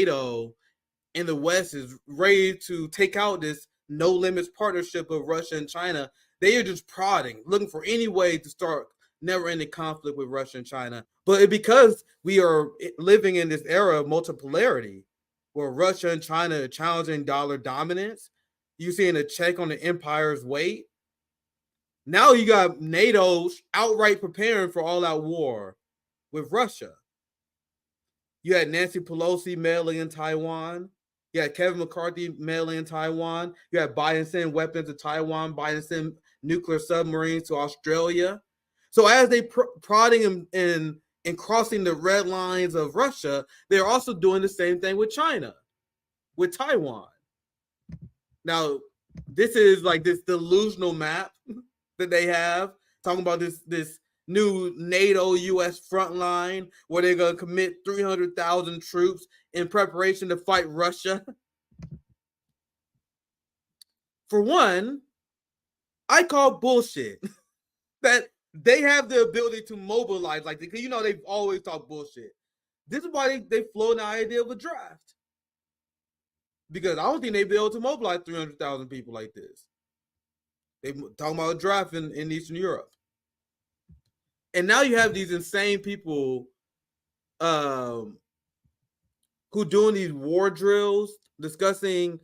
NATO and the West is ready to take out this no limits partnership of Russia and China, they are just prodding, looking for any way to start never-ending conflict with Russia and China. But because we are living in this era of multipolarity, where Russia and China are challenging dollar dominance, you're seeing a check on the empire's weight. Now you got NATO outright preparing for all-out war with Russia. You had Nancy Pelosi mailing in Taiwan. You had Kevin McCarthy mailing in Taiwan. You had Biden sending weapons to Taiwan. Biden sending nuclear submarines to Australia. So as they prodding and crossing the red lines of Russia, they're also doing the same thing with China, with Taiwan. Now, this is like this delusional map that they have, talking about this new NATO U.S. front line where they're going to commit 300,000 troops in preparation to fight Russia. For one, I call bullshit that they have the ability to mobilize, like, because they've always talked bullshit. This is why they floated the idea of a draft. Because I don't think they'd be able to mobilize 300,000 people like this. They're talking about a draft in Eastern Europe. And now you have these insane people who doing these war drills, discussing,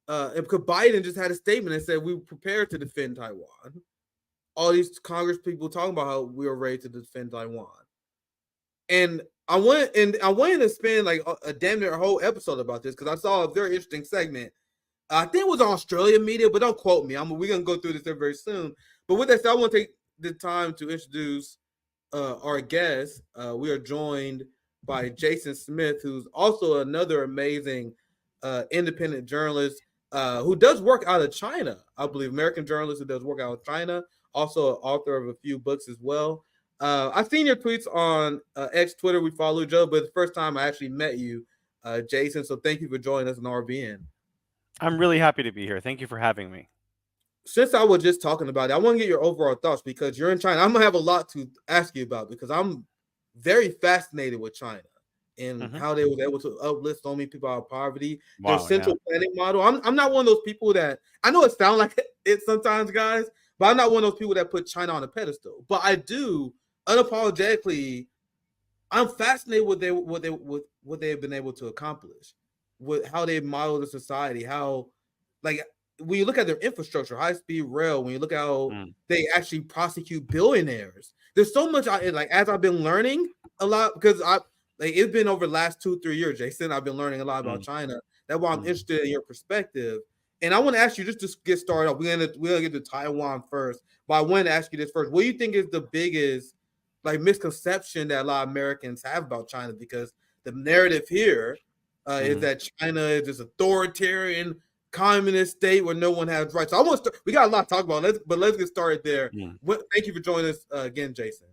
because Biden just had a statement and said we were prepared to defend Taiwan. All these Congress people talking about how we were ready to defend Taiwan. And I wanted to spend like a damn near a whole episode about this because I saw a very interesting segment. I think it was on Australian media, but don't quote me. We're going to go through this very soon. But with that said, I want to take the time to introduce our guest. We are joined by Jason Smith, who's also another amazing independent journalist who does work out of China, I believe. American journalist who does work out of China, also an author of a few books as well. I've seen your tweets on X, Twitter. We follow each other, but it's the first time I actually met you, Jason. So thank you for joining us on RBN. I'm really happy to be here. Thank you for having me. Since I was just talking about it, I want to get your overall thoughts because you're in China. I'm going to have a lot to ask you about because I'm very fascinated with China and how they was able to uplift so many people out of poverty. Their central planning model. I'm not one of those people that, I know it sounds like it sometimes, guys, but I'm not one of those people that put China on a pedestal. But I do unapologetically, I'm fascinated with what they have been able to accomplish, with how they model the society, how, like, when you look at their infrastructure, high-speed rail, when you look at how they actually prosecute billionaires, there's so much as I've been learning a lot, because it's been over the last 2-3 years, Jason, I've been learning a lot about China. That's why I'm interested in your perspective. And I want to ask you, just to get started off, we're gonna get to Taiwan first, but I want to ask you this first. What do you think is the biggest misconception that a lot of Americans have about China? Because the narrative here is that China is this authoritarian communist state where no one has rights. So we got a lot to talk about, let's get started there. Thank you for joining us again, Jason.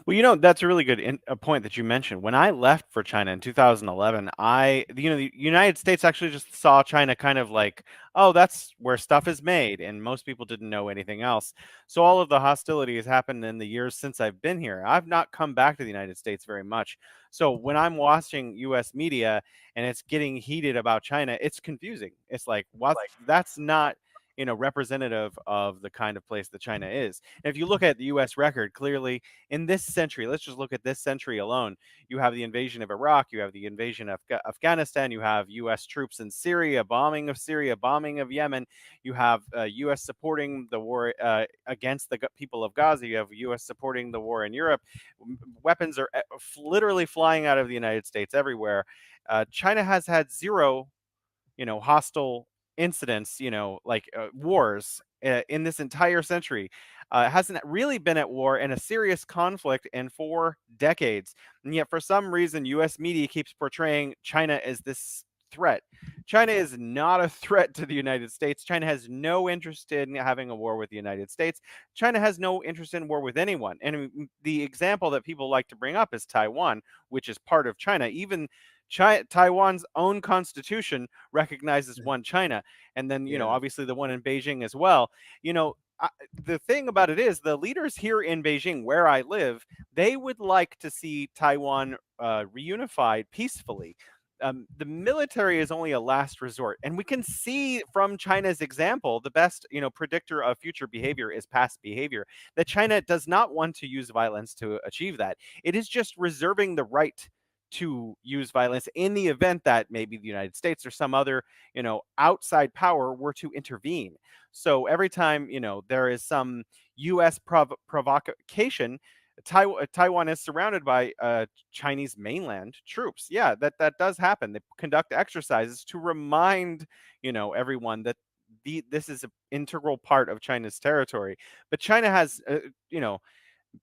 Well, that's a really good point that you mentioned. When I left for China in 2011, the United States actually just saw China kind of like, oh, that's where stuff is made, and most people didn't know anything else. So all of the hostilities happened in the years since I've been here. I've not come back to the United States very much. So when I'm watching U.S. media and it's getting heated about China, it's confusing. It's like, what? That's not representative of the kind of place that China is. And if you look at the U.S. record, clearly in this century, let's just look at this century alone, you have the invasion of Iraq, you have the invasion of Afghanistan, you have U.S. troops in Syria, bombing of Yemen, you have U.S. supporting the war against the people of Gaza, you have U.S. supporting the war in Europe. Weapons are literally flying out of the United States everywhere. China has had zero, hostile incidents, wars in this entire century. Hasn't really been at war in a serious conflict in 4 decades. And yet for some reason, U.S. media keeps portraying China as this threat. China is not a threat to the United States. China has no interest in having a war with the United States. China has no interest in war with anyone. And the example that people like to bring up is Taiwan, which is part of China. Even Taiwan's own constitution recognizes one China. And then, obviously the one in Beijing as well. The thing about it is the leaders here in Beijing, where I live, they would like to see Taiwan reunified peacefully. the military is only a last resort, and we can see from China's example, the best predictor of future behavior is past behavior. That China does not want to use violence to achieve that. It is just reserving the right to use violence in the event that maybe the United States or some other outside power were to intervene. So every time there is some U.S. provocation, Taiwan is surrounded by Chinese mainland troops. Yeah, that does happen. They conduct exercises to remind everyone that this is an integral part of China's territory. But China has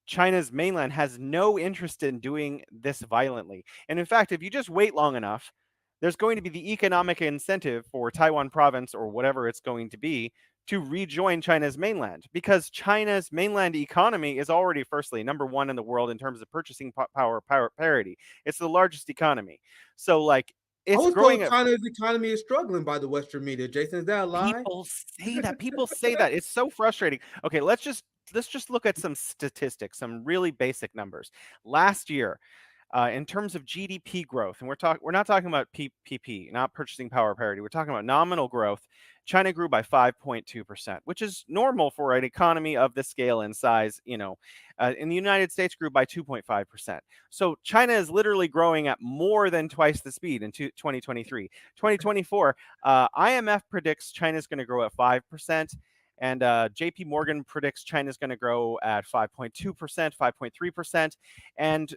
China's mainland has no interest in doing this violently. And in fact, if you just wait long enough, there's going to be the economic incentive for Taiwan province or whatever it's going to be to rejoin China's mainland, because China's mainland economy is already, firstly, number one in the world in terms of purchasing power parity. It's the largest economy. So, like, I it's was growing told at China's economy is struggling by the Western media. Jason, is that a lie? People say that. People say that. It's so frustrating. Okay, let's just look at some statistics, some really basic numbers. Last year, in terms of GDP growth, and we're not talking about PP, not purchasing power parity. We're talking about nominal growth. China grew by 5.2%, which is normal for an economy of this scale and size. In the United States, grew by 2.5%. So China is literally growing at more than twice the speed in 2023. 2024, IMF predicts China's going to grow at 5%. And JP Morgan predicts China's going to grow at 5.2%, 5.3%. And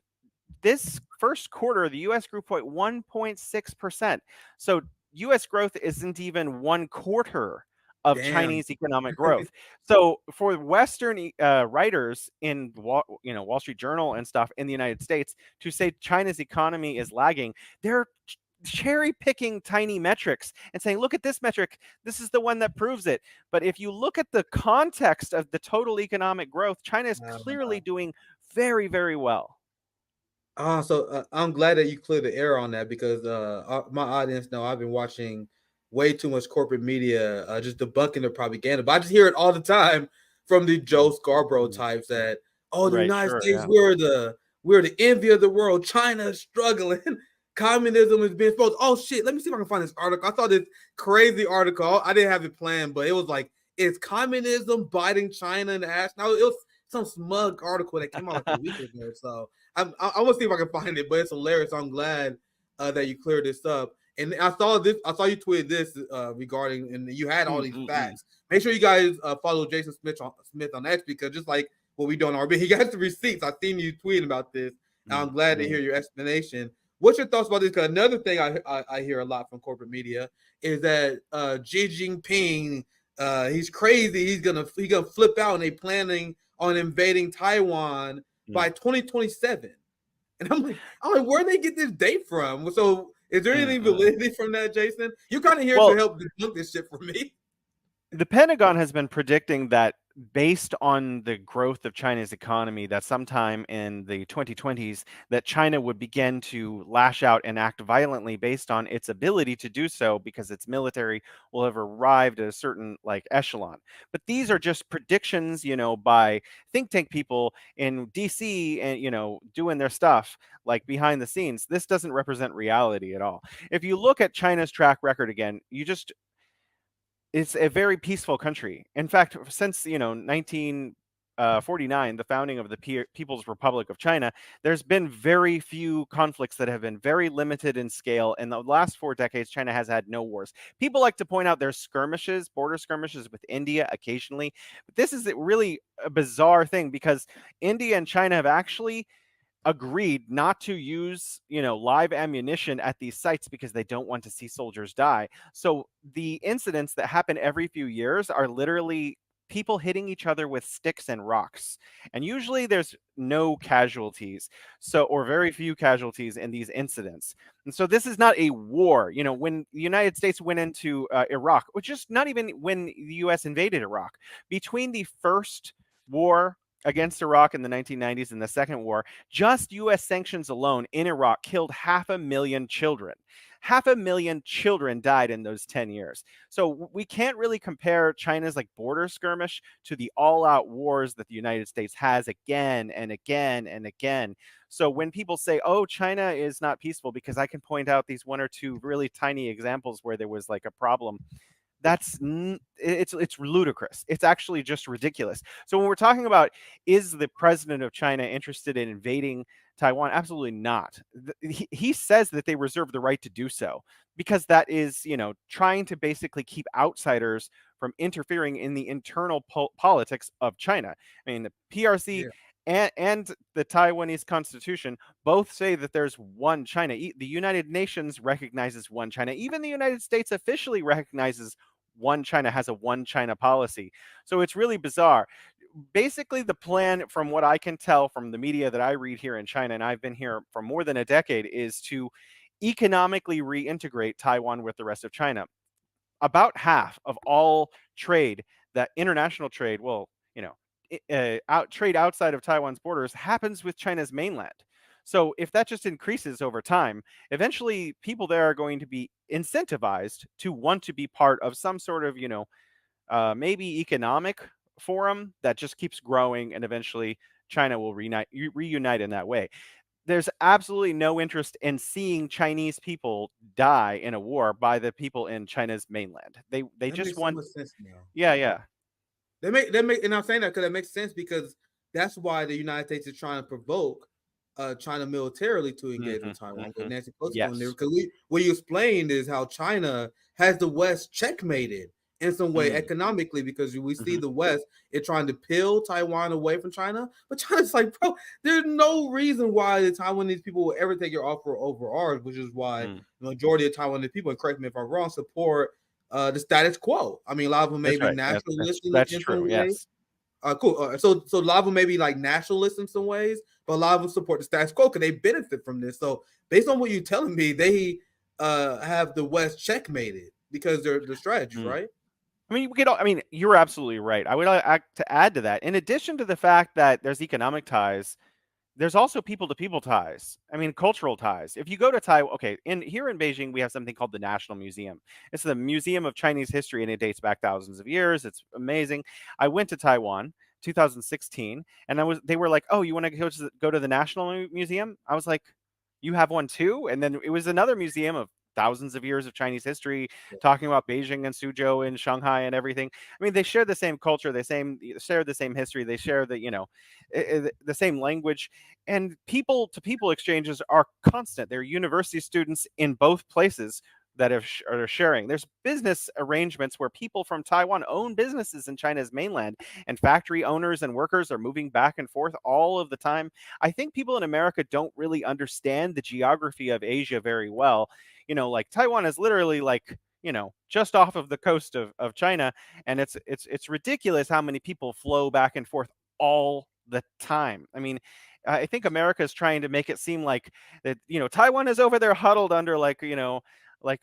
this first quarter, the U.S. grew 1.6%. So U.S. growth isn't even one quarter of Damn. Chinese economic growth. So for Western writers in Wall Street Journal and stuff in the United States to say China's economy is lagging, they're cherry picking tiny metrics and saying, look at this metric, this is the one that proves it. But if you look at the context of the total economic growth, China is clearly doing very, very well. I'm glad that you cleared the air on that, because my audience know I've been watching way too much corporate media, just debunking the propaganda. But I just hear it all the time from the Joe Scarborough types that, oh, the Right, United sure, States, yeah. we're the envy of the world. China is struggling. Communism is being exposed. Oh shit! Let me see if I can find this article. I saw this crazy article. I didn't have it planned, but it was like, is communism biting China in the ass? Now it was some smug article that came out like a week ago. So I want to see if I can find it, but it's hilarious. I'm glad that you cleared this up. And I saw this. I saw you tweeted this regarding, and you had all these facts. Make sure you guys follow Jason Smith on X, because just like what we do on RBN, he got the receipts. I've seen you tweeting about this. And I'm glad to hear your explanation. What's your thoughts about this? Because another thing I hear a lot from corporate media is that Xi Jinping, he's crazy. He's gonna flip out, and they planning on invading Taiwan by 2027. And I'm like, where they get this date from? So is there any validity from that, Jason? You're kind of here to help debunk this shit for me. The Pentagon has been predicting that, based on the growth of China's economy, that sometime in the 2020s, that China would begin to lash out and act violently based on its ability to do so, because its military will have arrived at a certain echelon. But these are just predictions, by think tank people in DC and doing their stuff behind the scenes. This doesn't represent reality at all. If you look at China's track record again, it's a very peaceful country. In fact, since 1949, the founding of the People's Republic of China, there's been very few conflicts that have been very limited in scale. In the last 4 decades, China has had no wars. People like to point out there's skirmishes, border skirmishes with India occasionally, but this is really a bizarre thing, because India and China have actually agreed not to use live ammunition at these sites, because they don't want to see soldiers die. So the incidents that happen every few years are literally people hitting each other with sticks and rocks, and usually there's no casualties, or very few casualties in these incidents. And so this is not a war. When the United States went into Iraq, which is not even when the US invaded Iraq, between the first war against Iraq in the 1990s and the second war, just U.S. sanctions alone in Iraq killed 500,000 children. 500,000 children died in those 10 years. So we can't really compare China's like border skirmish to the all-out wars that the United States has again and again and again. So when people say, "Oh, China is not peaceful," because I can point out these one or two really tiny examples where there was like a problem, it's ludicrous. It's actually just ridiculous. So when we're talking about, is the president of China interested in invading Taiwan? Absolutely not. He says that they reserve the right to do so because that is, trying to basically keep outsiders from interfering in the internal politics of China. I mean, the PRC Yeah. and the Taiwanese constitution both say that there's one China. The United Nations recognizes one China. Even the United States officially recognizes one China, has a one China policy. So it's really bizarre. Basically, the plan, from what I can tell from the media that I read here in China, and I've been here for more than a decade, is to economically reintegrate Taiwan with the rest of China. About half of all trade, that international trade, well, trade outside of Taiwan's borders happens with China's mainland. So if that just increases over time, eventually people there are going to be incentivized to want to be part of some sort of, maybe economic forum that just keeps growing, and eventually China will reunite in that way. There's absolutely no interest in seeing Chinese people die in a war by the people in China's mainland. They That just makes so want, much sense now. yeah, yeah. And I'm saying that because that makes sense, because that's why the United States is trying to provoke China militarily to engage with Taiwan with Nancy Pelosi going there. Yes. Because what you explained is how China has the West checkmated in some way economically, because we see the West is trying to peel Taiwan away from China. But China's like, bro, there's no reason why the Taiwanese people will ever take your offer over ours, which is why the majority of Taiwanese people, and correct me if I'm wrong, support the status quo. I mean, a lot of them may That's be right. nationalists That's in true. some ways. Yes. Cool. So a lot of them may be like nationalists in some ways, but a lot of them support the status quo because they benefit from this. So based on what you're telling me, they have the West checkmated because they're the strategies, right? I mean, you're absolutely right. I would like to add to that. In addition to the fact that there's economic ties, there's also people-to-people ties. I mean, cultural ties. If you go to Taiwan, okay, here in Beijing, we have something called the National Museum. It's the Museum of Chinese History, and it dates back thousands of years. It's amazing. I went to Taiwan, 2016, and they were like, "Oh, you want to go to the National Museum?" I was like, "You have one too?" And then it was another museum of thousands of years of Chinese history, talking about Beijing and Suzhou and Shanghai and everything. I mean, they share the same culture, share the same history, they share the same language, and people to people exchanges are constant. They're university students in both places that are sharing. There's business arrangements where people from Taiwan own businesses in China's mainland, and factory owners and workers are moving back and forth all of the time. I think people in America don't really understand the geography of Asia very well. Like Taiwan is literally like, just off of the coast of China, and it's ridiculous how many people flow back and forth all the time. I mean, I think America is trying to make it seem like that, Taiwan is over there huddled under like a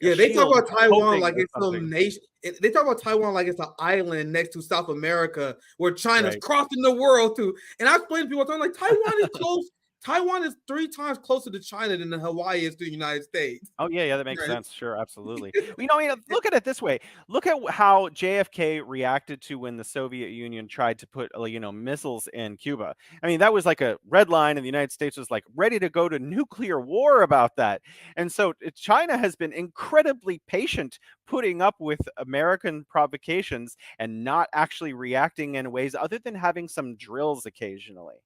Yeah, they talk shield about Taiwan hoping like or it's some something. nation. They talk about Taiwan like it's an island next to South America where China's Right. crossing the world to. And I explain to people, I'm like, Taiwan is close. Taiwan is 3 times closer to China than the Hawaii is to the United States. Oh, yeah, that makes Right? sense. Sure, absolutely. Look at it this way. Look at how JFK reacted to when the Soviet Union tried to put, missiles in Cuba. I mean, that was like a red line, and the United States was like ready to go to nuclear war about that. And so China has been incredibly patient putting up with American provocations and not actually reacting in ways other than having some drills occasionally.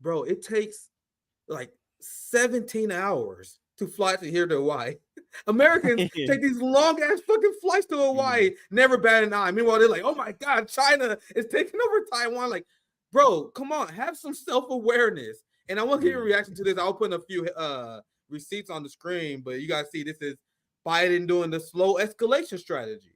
Bro, it takes like 17 hours to fly to here to Hawaii. Americans take these long ass fucking flights to Hawaii, never bat an eye. Meanwhile, they're like, oh my God, China is taking over Taiwan. Like, bro, come on, have some self-awareness. And I want to hear your reaction to this. I'll put a few receipts on the screen, but you guys see this is Biden doing the slow escalation strategy.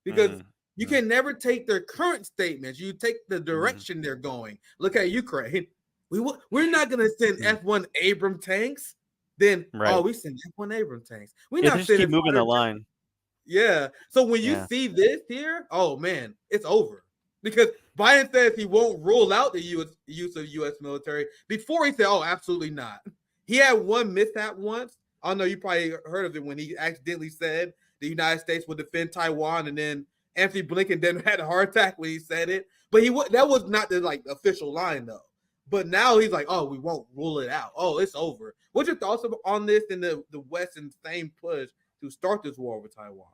Because you can never take their current statements, you take the direction they're going. Look at Ukraine. We're not gonna send F1 Abram tanks. Then Right. we send F1 Abram tanks. We're Yeah, they not just keep sending moving the fighter line. yeah. So when you Yeah. see this here, oh man, it's over. Because Biden says he won't rule out the use of U.S. military. Before he said, oh, absolutely not. He had one mishap once I don't know, you probably heard of it when he accidentally said the United States would defend Taiwan, and then Anthony Blinken then had a heart attack when he said it. But that was not the like official line though. But now he's like, oh, we won't rule it out. Oh, it's over. What's your thoughts on this and the West's same push to start this war with Taiwan?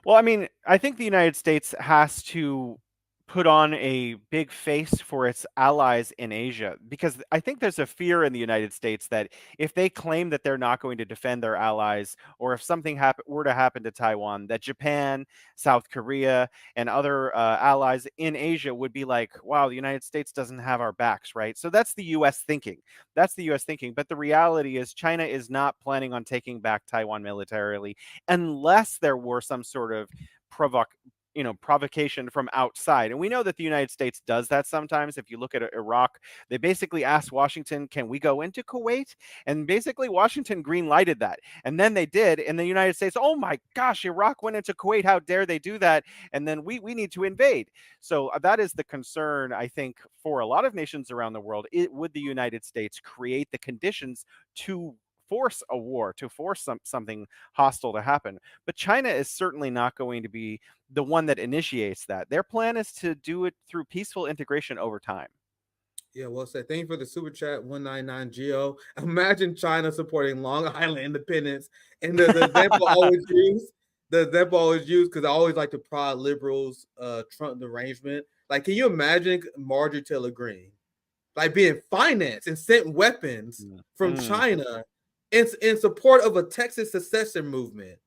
Well, I mean, I think the United States has to put on a big face for its allies in Asia, because I think there's a fear in the United States that if they claim that they're not going to defend their allies, or if something were to happen to Taiwan, that Japan, South Korea, and other allies in Asia would be like, wow, the United States doesn't have our backs, right? So that's the US thinking. That's the US thinking. But the reality is China is not planning on taking back Taiwan militarily unless there were some sort of provocation from outside. And we know that the United States does that sometimes. If you look at Iraq, they basically asked Washington, can we go into Kuwait? And basically Washington green lighted that. And then they did. And the United States, oh my gosh, Iraq went into Kuwait. How dare they do that? And then we need to invade. So that is the concern, I think, for a lot of nations around the world. Would the United States create the conditions to force a war, to force something hostile to happen? But China is certainly not going to be the one that initiates that. Their plan is to do it through peaceful integration over time. Yeah, well said. Thank you for the super chat, 199 Geo. Imagine China supporting Long Island independence. And the example always used, because I always like to prod liberals, Trump derangement. Like, can you imagine Marjorie Taylor Greene like being financed and sent weapons from China in support of a Texas secession movement?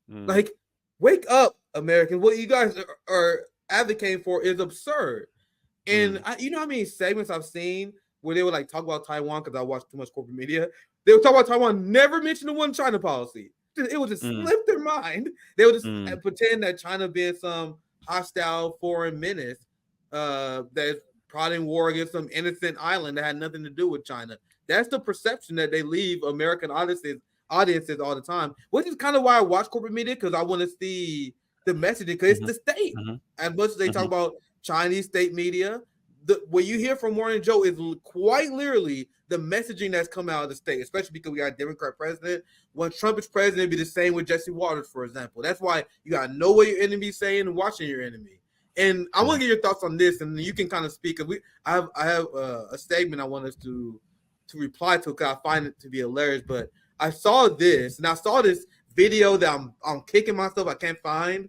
Like, wake up, Americans. What you guys are advocating for is absurd. And you know how many segments I've seen where they would like talk about Taiwan, because I watch too much corporate media. They would talk about Taiwan, never mention the one China policy. It would just slip their mind. They would just pretend that China being some hostile foreign menace that's prodding war against some innocent island that had nothing to do with China. That's the perception that they leave American audiences all the time, which is kind of why I watch corporate media, because I want to see the messaging, because it's the state. As much as they talk about Chinese state media, what you hear from Warren and Joe is quite literally the messaging that's come out of the state, especially because we got a Democrat president. When Trump is president, it'd be the same with Jesse Waters, for example. That's why you got to know what your enemy's saying and watching your enemy. And I want to get your thoughts on this, and you can kind of speak. I have a statement I want us to reply to, because I find it to be hilarious. But I saw this, and I saw this video that I'm kicking myself I can't find.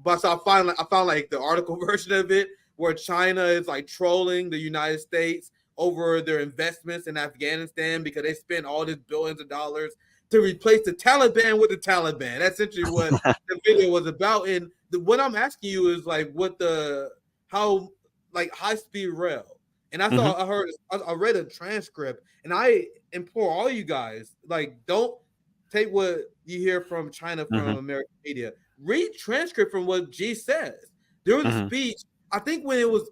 But so I found like the article version of it, where China is like trolling the United States over their investments in Afghanistan, because they spent all these billions of dollars to replace the Taliban with the Taliban. That's essentially what the video was about. And what I'm asking you is like, how like high speed rail. And I read a transcript, and I implore all you guys, like, don't take what you hear from China from American media. Read transcript from what G says. There was a speech, I think when it was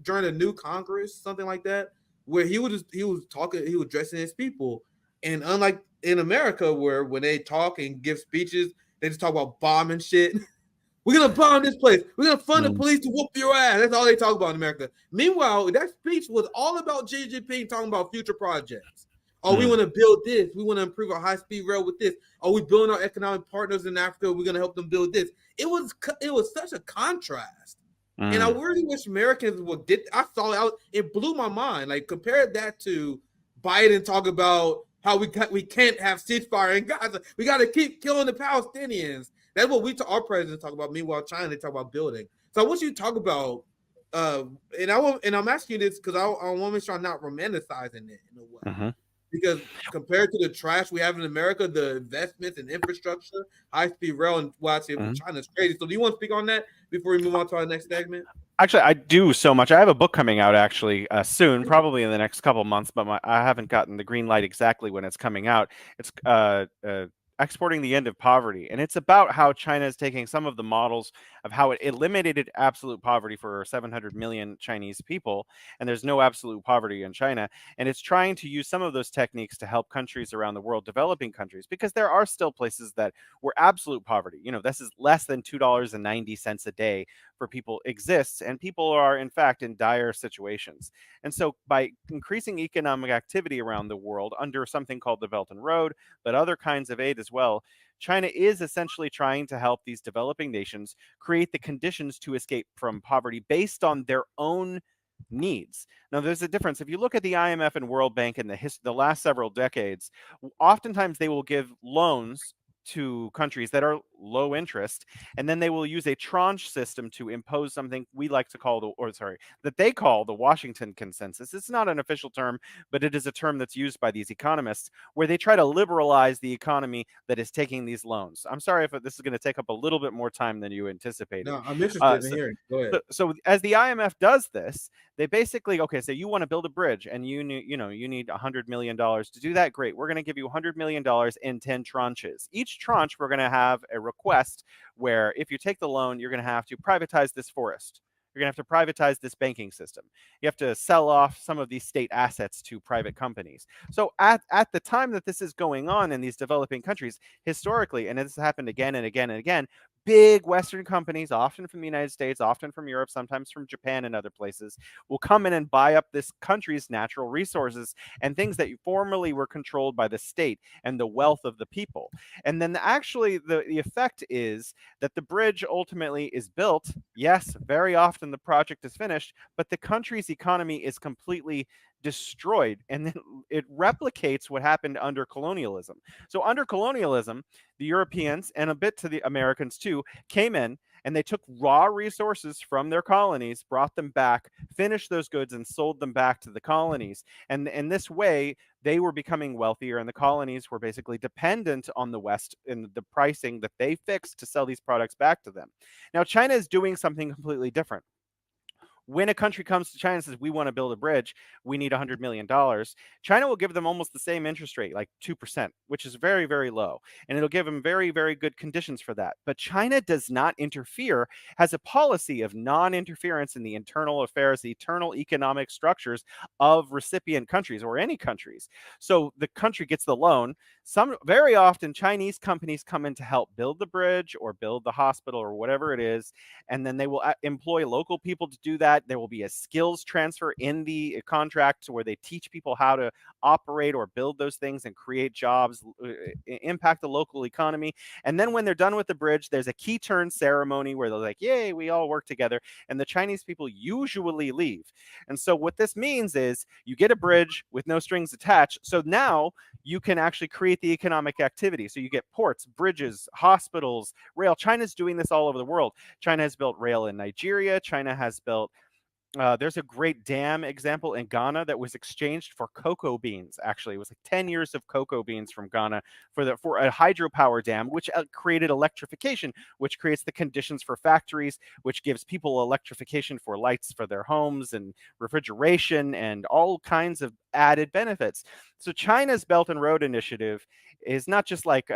during a new Congress, something like that, where he was addressing his people. And unlike in America, where when they talk and give speeches, they just talk about bombing shit. We're gonna bomb this place. We're gonna fund the police to whoop your ass. That's all they talk about in America. Meanwhile, that speech was all about Xi Jinping talking about future projects. Oh, we want to build this. We want to improve our high-speed rail with this. Oh, we building our economic partners in Africa. We're gonna help them build this. It was such a contrast. And I really wish Americans would get. I saw it. It blew my mind. Like, compare that to Biden talking about how we can't have ceasefire in Gaza. We got to keep killing the Palestinians. That's what our president talk about. Meanwhile, China, they talk about building. So I want you to talk about, and I'm asking you this because I want to make sure I'm not romanticizing it in a way. Because compared to the trash we have in America, the investments in infrastructure, high-speed rail, and what I say from China is crazy. So do you want to speak on that before we move on to our next segment? Actually, I do so much. I have a book coming out actually soon, probably in the next couple months, but I haven't gotten the green light exactly when it's coming out. It's Exporting the End of Poverty. And it's about how China is taking some of the models of how it eliminated absolute poverty for 700 million Chinese people. And there's no absolute poverty in China. And it's trying to use some of those techniques to help countries around the world, developing countries, because there are still places that were absolute poverty. You know, this is less than $2.90 a day for people exists, and people are in fact in dire situations. And so by increasing economic activity around the world under something called the Belt and Road, but other kinds of aid as well, China is essentially trying to help these developing nations create the conditions to escape from poverty based on their own needs. Now, there's a difference. If you look at the IMF and World Bank in the last several decades, oftentimes they will give loans to countries that are low interest, and then they will use a tranche system to impose something we like to call that they call the Washington Consensus. It's not an official term, but it is a term that's used by these economists, where they try to liberalize the economy that is taking these loans. I'm sorry if this is going to take up a little bit more time than you anticipated. No, I'm interested in So, hearing. Go ahead. so as the IMF does this, they basically, okay, so you want to build a bridge and you need $100 million to do that. Great. We're going to give you $100 million in 10 tranches. Each tranche, we're going to have a request where if you take the loan, you're going to have to privatize this forest. You're going to have to privatize this banking system. You have to sell off some of these state assets to private companies. So at the time that this is going on in these developing countries, historically, and this has happened again and again and again, big Western companies, often from the United States, often from Europe, sometimes from Japan and other places, will come in and buy up this country's natural resources and things that formerly were controlled by the state and the wealth of the people. And then actually the effect is that the bridge ultimately is built. Yes, very often the project is finished, but the country's economy is completely destroyed, and then it replicates what happened under colonialism. So under colonialism, the Europeans, and a bit to the Americans too, came in and they took raw resources from their colonies, brought them back, finished those goods, and sold them back to the colonies. And in this way, they were becoming wealthier, and the colonies were basically dependent on the West in the pricing that they fixed to sell these products back to them. Now, China is doing something completely different. When a country comes to China and says, we want to build a bridge, we need $100 million, China will give them almost the same interest rate, like 2%, which is very, very low. And it'll give them very, very good conditions for that. But China does not interfere, has a policy of non-interference in the internal affairs, the internal economic structures of recipient countries or any countries. So the country gets the loan. Very often, Chinese companies come in to help build the bridge or build the hospital or whatever it is, and then they will employ local people to do that. There will be a skills transfer in the contract where they teach people how to operate or build those things and create jobs, impact the local economy. And then when they're done with the bridge, there's a key turn ceremony where they're like, yay, we all work together. And the Chinese people usually leave. And so what this means is you get a bridge with no strings attached. So now you can actually create the economic activity. So you get ports, bridges, hospitals, rail. China's doing this all over the world. China has built rail in Nigeria. China has built there's a great dam example in Ghana that was exchanged for cocoa beans. Actually, it was like 10 years of cocoa beans from Ghana for a hydropower dam, which created electrification, which creates the conditions for factories, which gives people electrification for lights for their homes and refrigeration and all kinds of added benefits. So China's Belt and Road Initiative is not just like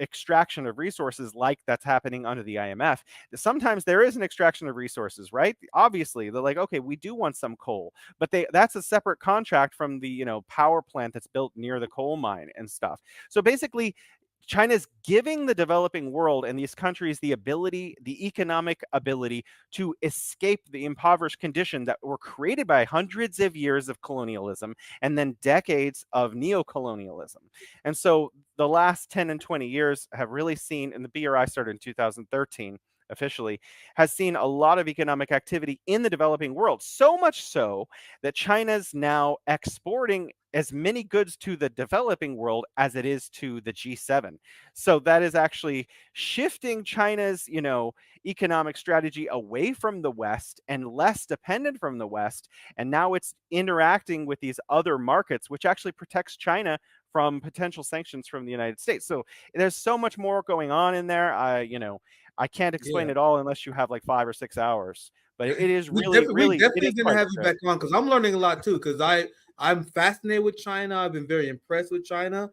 extraction of resources like that's happening under the IMF. Sometimes there is an extraction of resources, right? Obviously, they're like, okay, we do want some coal, but that's a separate contract from the power plant that's built near the coal mine and stuff. So basically, China's giving the developing world and these countries the economic ability to escape the impoverished condition that were created by hundreds of years of colonialism and then decades of neocolonialism. And so the last 10 and 20 years have really seen, and the BRI started in 2013, officially, has seen a lot of economic activity in the developing world. So much so that China's now exporting as many goods to the developing world as it is to the G7. So that is actually shifting China's, economic strategy away from the West and less dependent from the West. And now it's interacting with these other markets, which actually protects China from potential sanctions from the United States. So there's so much more going on in there. I can't explain Yeah. it all unless you have like 5 or 6 hours. But it is We really, definitely, really, it is gonna quite have you good. back on because I'm learning a lot too. Because I'm fascinated with China. I've been very impressed with China,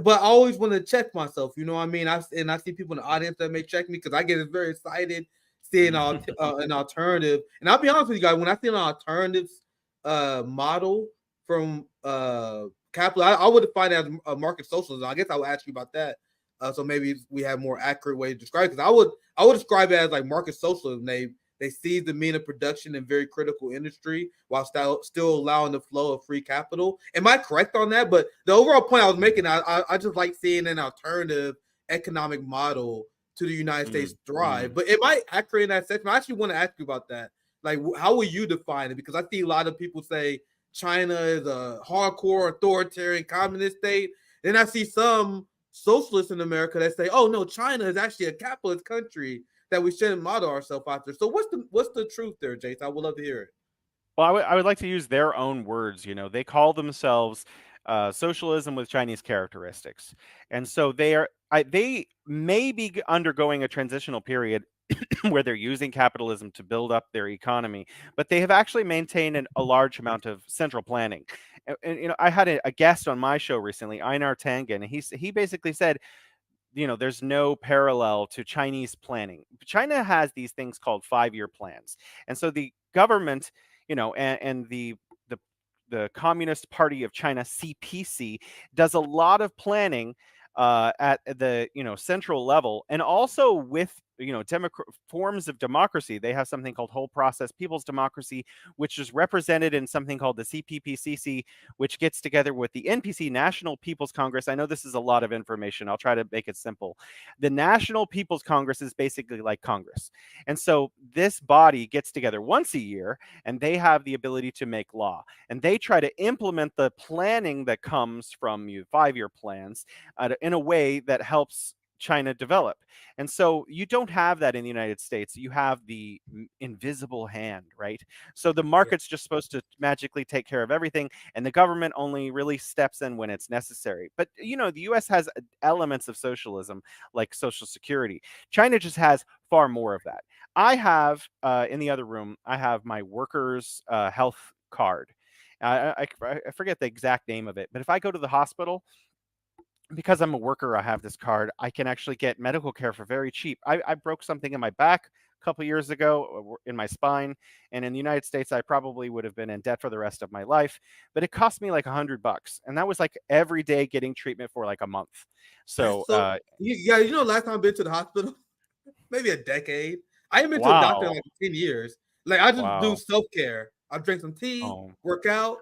but I always want to check myself. You know what I mean? I see people in the audience that may check me because I get very excited seeing an alternative. And I'll be honest with you guys, when I see an alternative model from capital, I would define it as a market socialism. I guess I will ask you about that So maybe we have more accurate way to describe it. Because I would describe it as like market socialism. They seize the mean of production in very critical industry while still allowing the flow of free capital. Am I correct on that? But the overall point I was making, I just like seeing an alternative economic model to the United States thrive. But am I accurate in that section? I actually want to ask you about that. Like, how will you define it? Because I see a lot of people say China is a hardcore authoritarian communist state. Then I see some socialists in America that say, "Oh no, China is actually a capitalist country that we shouldn't model ourselves after." So what's the truth there, Jason? I would love to hear it. Well, I would like to use their own words. They call themselves socialism with Chinese characteristics, and so they may be undergoing a transitional period where they're using capitalism to build up their economy, but they have actually maintained a large amount of central planning. And I had a guest on my show recently, Einar Tangen, and he basically said, there's no parallel to Chinese planning. China has these things called 5-year plans. And so the government, and the Communist Party of China, CPC, does a lot of planning at the central level, and also with forms of democracy. They have something called whole process people's democracy, which is represented in something called the CPPCC, which gets together with the NPC, National People's Congress. I know this is a lot of information. I'll try to make it simple. The National People's Congress is basically like Congress. And so this body gets together once a year, and they have the ability to make law. And they try to implement the planning that comes from 5-year plans in a way that helps China develop. And so you don't have that in the United States. You have the invisible hand, right? So the market's just supposed to magically take care of everything, and the government only really steps in when it's necessary. But the US has elements of socialism, like Social Security. China just has far more of that. I have in the other room, I have my workers' health card. I forget the exact name of it, but if I go to the hospital, because I'm a worker, I have this card. I can actually get medical care for very cheap. I broke something in my back a couple years ago in my spine, and in the United States, I probably would have been in debt for the rest of my life. But it cost me like $100, and that was like every day getting treatment for like a month. So, So yeah, last time I've been to the hospital, maybe a decade. I haven't been to a doctor in wow, like 10 years. Like I just do wow, self care. I drink some tea, oh, work out,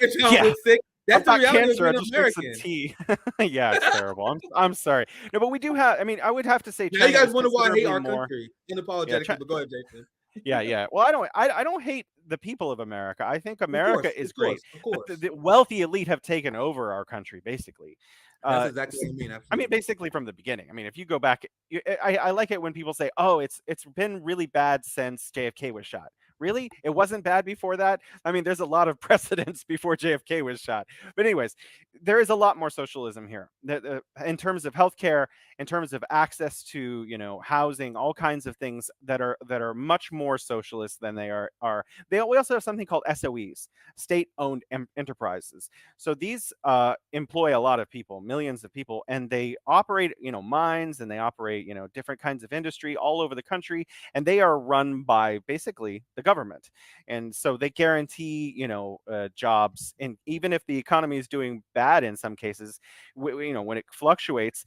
get you don't yeah. get sick. I've That's the got reality of cancer. I being just drink some American. tea. Yeah, it's terrible. I'm sorry. No, but we do have. I mean, I would have to say Now you China guys is wonder why I hate considerably our more. country Yeah, unapologetically, but go ahead, Jason. yeah, yeah. Well, I don't hate the people of America. I think Of course, America of is great, course, of but the, course. the wealthy elite have taken over our country, basically. That's Uh, exactly what I mean. I mean, Absolutely. basically from the beginning. I mean, if you go back, I like it when people say, "Oh, it's been really bad since JFK was shot." Really, it wasn't bad before that. I mean, there's a lot of precedents before JFK was shot. But anyways, there is a lot more socialism here in terms of healthcare, in terms of access to housing, all kinds of things that are much more socialist than they are. We also have something called SOEs, state-owned enterprises. So these employ a lot of people, millions of people, and they operate, mines, and they operate, different kinds of industry all over the country, and they are run by basically the government. And so they guarantee, jobs, and even if the economy is doing bad in some cases, when it fluctuates,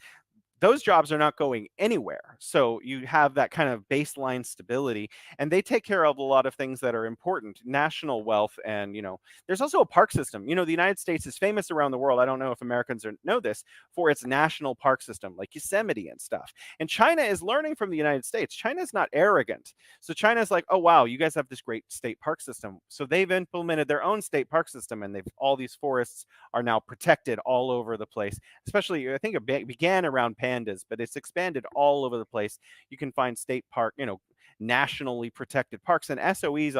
those jobs are not going anywhere. So you have that kind of baseline stability, and they take care of a lot of things that are important, national wealth. And, there's also a park system. The United States is famous around the world. I don't know if Americans know this, for its national park system, like Yosemite and stuff. And China is learning from the United States. China is not arrogant. So China's like, oh, wow, you guys have this great state park system. So they've implemented their own state park system, and all these forests are now protected all over the place. Especially, I think it began around pandas, but it's expanded all over the place. You can find state park, nationally protected parks, and SOEs,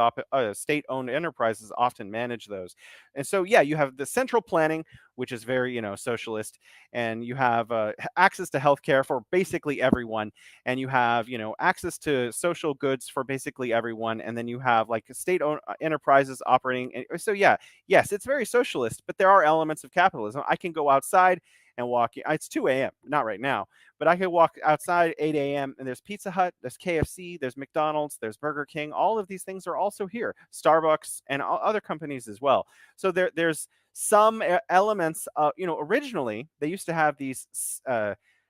state-owned enterprises, often manage those. And so, yeah, you have the central planning, which is very, socialist, and you have access to healthcare for basically everyone, and you have, access to social goods for basically everyone, and then you have like state-owned enterprises operating. So, yeah, yes, it's very socialist, but there are elements of capitalism. I can go outside and walk. It's 2 a.m., not right now, but I could walk outside 8 a.m. and there's Pizza Hut, there's KFC, there's McDonald's, there's Burger King. All of these things are also here. Starbucks and other companies as well. So there's some elements. Originally they used to have these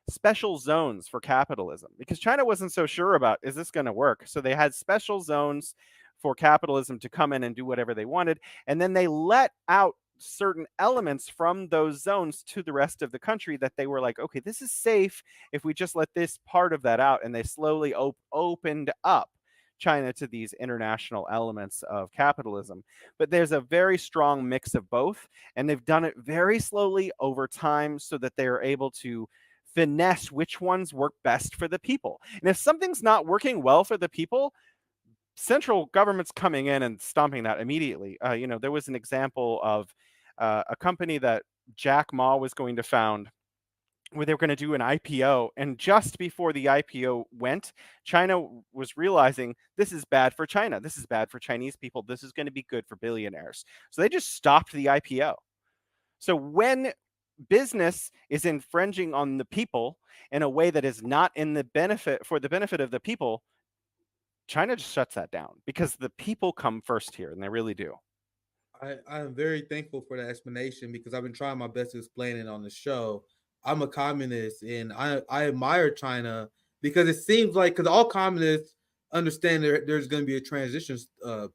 special zones for capitalism because China wasn't so sure about is this going to work. So they had special zones for capitalism to come in and do whatever they wanted, and then they let out certain elements from those zones to the rest of the country that they were like, okay, this is safe if we just let this part of that out, and they slowly opened up China to these international elements of capitalism. But there's a very strong mix of both, and they've done it very slowly over time so that they are able to finesse which ones work best for the people. And if something's not working well for the people, central government's coming in and stomping that immediately. There was an example of a company that Jack Ma was going to found where they were going to do an IPO. And just before the IPO went, China was realizing this is bad for China. This is bad for Chinese people. This is going to be good for billionaires. So they just stopped the IPO. So when business is infringing on the people in a way that is not in the benefit of the people, China just shuts that down because the people come first here, and they really do. I am very thankful for that explanation because I've been trying my best to explain it on the show. I'm a communist and I admire China because it seems like because all communists understand there's going to be a transition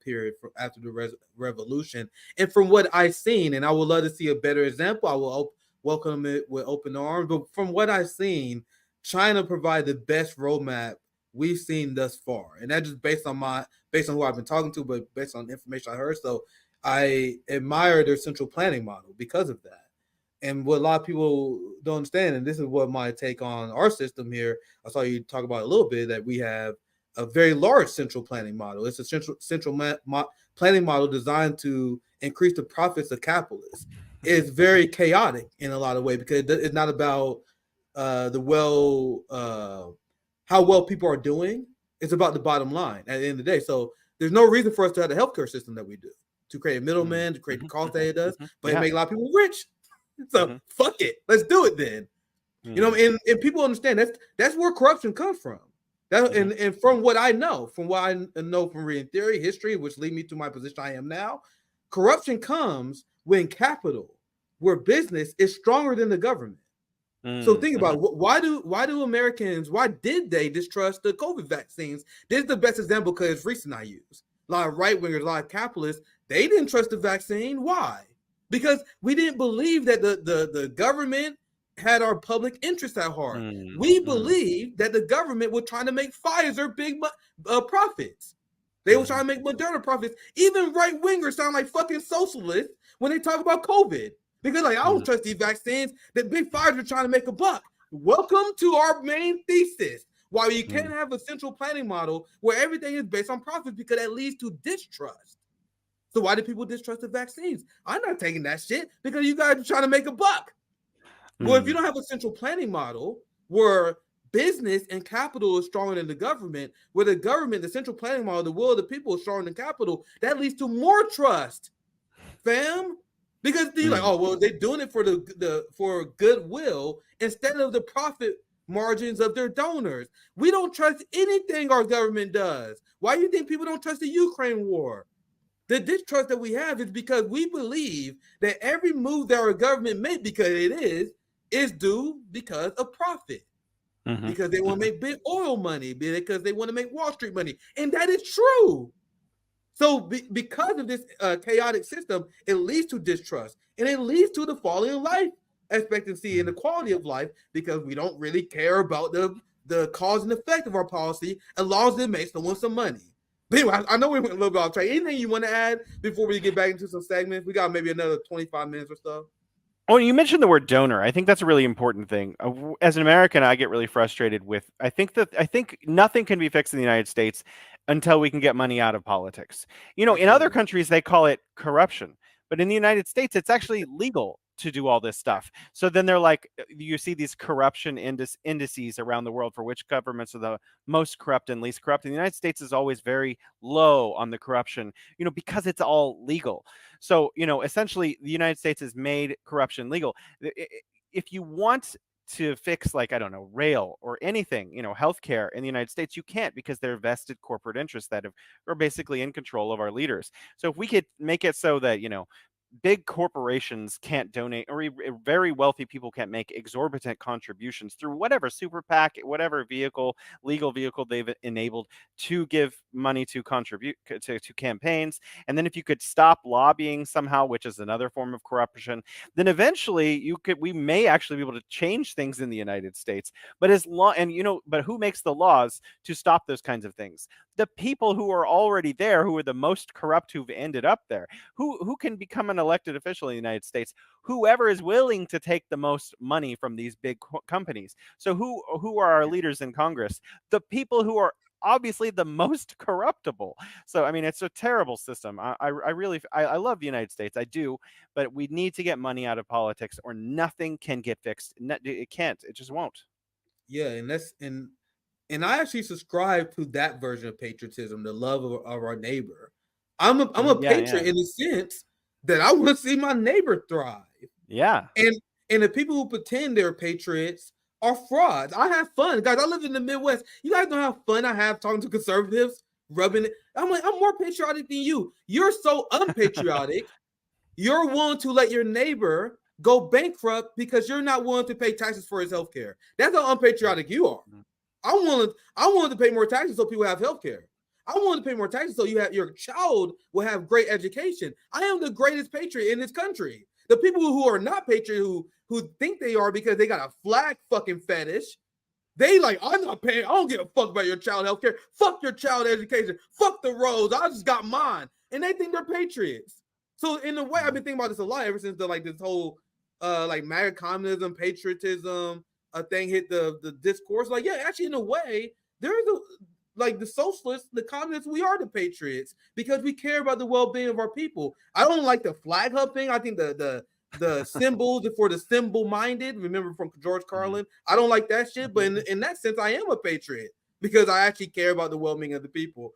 period after the revolution. And from what I've seen, and I would love to see a better example, I will welcome it with open arms. But from what I've seen, China provides the best roadmap we've seen thus far, and that just based on who I've been talking to, but based on information I heard. So I admire their central planning model because of that. And what a lot of people don't understand, and this is what my take on our system here, I saw you talk about a little bit, that we have a very large central planning model. It's a central planning model designed to increase the profits of capitalists. It's very chaotic in a lot of ways because it's not about how well people are doing. It's about the bottom line at the end of the day. So there's no reason for us to have the healthcare system that we do, to create a middleman, to create the cost that it does, but it make a lot of people rich. So fuck it, let's do it then. And people understand that's where corruption comes from. And from what I know, from reading theory, history, which lead me to my position I am now, corruption comes when capital, where business is stronger than the government. So think about why did they distrust the COVID vaccines? This is the best example because it's recent I use. A lot of right wingers, a lot of capitalists, they didn't trust the vaccine. Why? Because we didn't believe that the government had our public interest at heart. We believed that the government was trying to make Pfizer big profits. They were trying to make Moderna profits. Even right wingers sound like fucking socialists when they talk about COVID. Because I don't trust these vaccines. The big Pfizer are trying to make a buck. Welcome to our main thesis. Why you can't have a central planning model where everything is based on profits, because that leads to distrust. So why do people distrust the vaccines? I'm not taking that shit because you guys are trying to make a buck. Well, if you don't have a central planning model where business and capital is stronger than the government, where the government, the central planning model, the will of the people is stronger than capital, that leads to more trust, fam. Because they're like, oh, well, they're doing it for goodwill instead of the profit margins of their donors. We don't trust anything our government does. Why do you think people don't trust the Ukraine war? The distrust that we have is because we believe that every move that our government makes, because it is due because of profit. Because they want to make big oil money, because they want to make Wall Street money. And that is true. So because of this chaotic system, it leads to distrust, and it leads to the falling life expectancy and the quality of life, because we don't really care about the cause and effect of our policy as long as it makes someone some money. But anyway, I know we went a little bit off track. Anything you want to add before we get back into some segments? We got maybe another 25 minutes or so. Oh, you mentioned the word donor. I think that's a really important thing. As an American, I get really frustrated with. I think nothing can be fixed in the United States until we can get money out of politics. In other countries they call it corruption, but in the United States it's actually legal to do all this stuff. So then they're like, you see these corruption indices around the world for which governments are the most corrupt and least corrupt. And the United States is always very low on the corruption, because it's all legal. So, essentially the United States has made corruption legal. If you want to fix, like, I don't know, rail or anything, healthcare in the United States, you can't, because they're vested corporate interests that are basically in control of our leaders. So if we could make it so that, big corporations can't donate, or very wealthy people can't make exorbitant contributions through whatever super PAC, whatever legal vehicle they've enabled to give money to contribute to campaigns. And then if you could stop lobbying somehow, which is another form of corruption, then eventually we may actually be able to change things in the United States. But but who makes the laws to stop those kinds of things? The people who are already there, who are the most corrupt, who've ended up there. Who can become an elected official in the United States? Whoever is willing to take the most money from these big companies. So who are our leaders in Congress? The people who are obviously the most corruptible. So I mean, it's a terrible system. I really I love the United States, I do, but we need to get money out of politics, or nothing can get fixed. It can't. It just won't. Yeah, and I actually subscribe to that version of patriotism, the love of our neighbor. I'm a patriot in the sense that I want to see my neighbor thrive. Yeah. And the people who pretend they're patriots are frauds. I have fun, guys. I live in the Midwest. You guys know how fun I have talking to conservatives, rubbing it. I'm like, I'm more patriotic than you. You're so unpatriotic. You're willing to let your neighbor go bankrupt because you're not willing to pay taxes for his health care. That's how unpatriotic you are. I'm willing to pay more taxes so people have health care. I'm willing to pay more taxes so your child will have great education. I am the greatest patriot in this country. The people who are not patriot, who think they are because they got a flag fucking fetish, they like, I'm not paying. I don't give a fuck about your child health care. Fuck your child education. Fuck the roads. I just got mine. And they think they're patriots. So in a way, I've been thinking about this a lot ever since this whole MAGA communism, patriotism thing hit the discourse. Like, yeah, actually, in a way, there's the socialists, the communists, we are the patriots because we care about the well-being of our people. I don't like the flag humping. I think the symbols for the symbol-minded. Remember from George Carlin? I don't like that shit. But in that sense, I am a patriot because I actually care about the well-being of the people.